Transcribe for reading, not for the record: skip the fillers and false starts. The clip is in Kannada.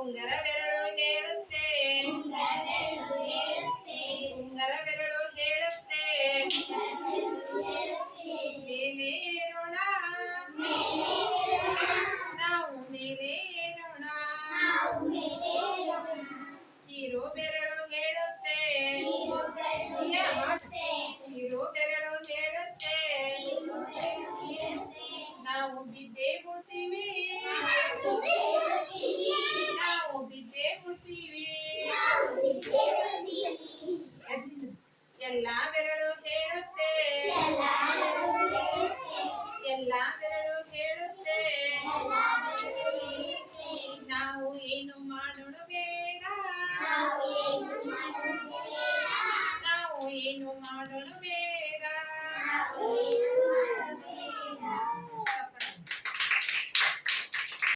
ಉಂಗರ ಬೆರಳು ಹೇಳುತ್ತೆ ಉಂಗರ ಬೆರಳು ಹೇಳುತ್ತೆ ಮೇಲೆ ಏರೋಣ ನಾವು ಮೇಲೆ ಏರೋಣ ಕಿರು ಬೆರಳು ಹೇಳುತ್ತೆ ಕಿರು ಬೆರಳು ಹೇಳುತ್ತೆ ನಾವು ಬಿದ್ದೆ ಬಿಡ್ತೀವಿ ನಾವು ಬಿದ್ದೆ ಬಿಡ್ತೀವಿ ಎಲ್ಲ ಬೆರಳು ಹೇಳುತ್ತೆ ಎಲ್ಲ ಬೆರಳು ಹೇಳುತ್ತೆ ನಾವು ಏನು ಮಾಡೋಣ ಬೇಡ ನಾವು ಏನು ಮಾಡೋಣ ಬೇಡ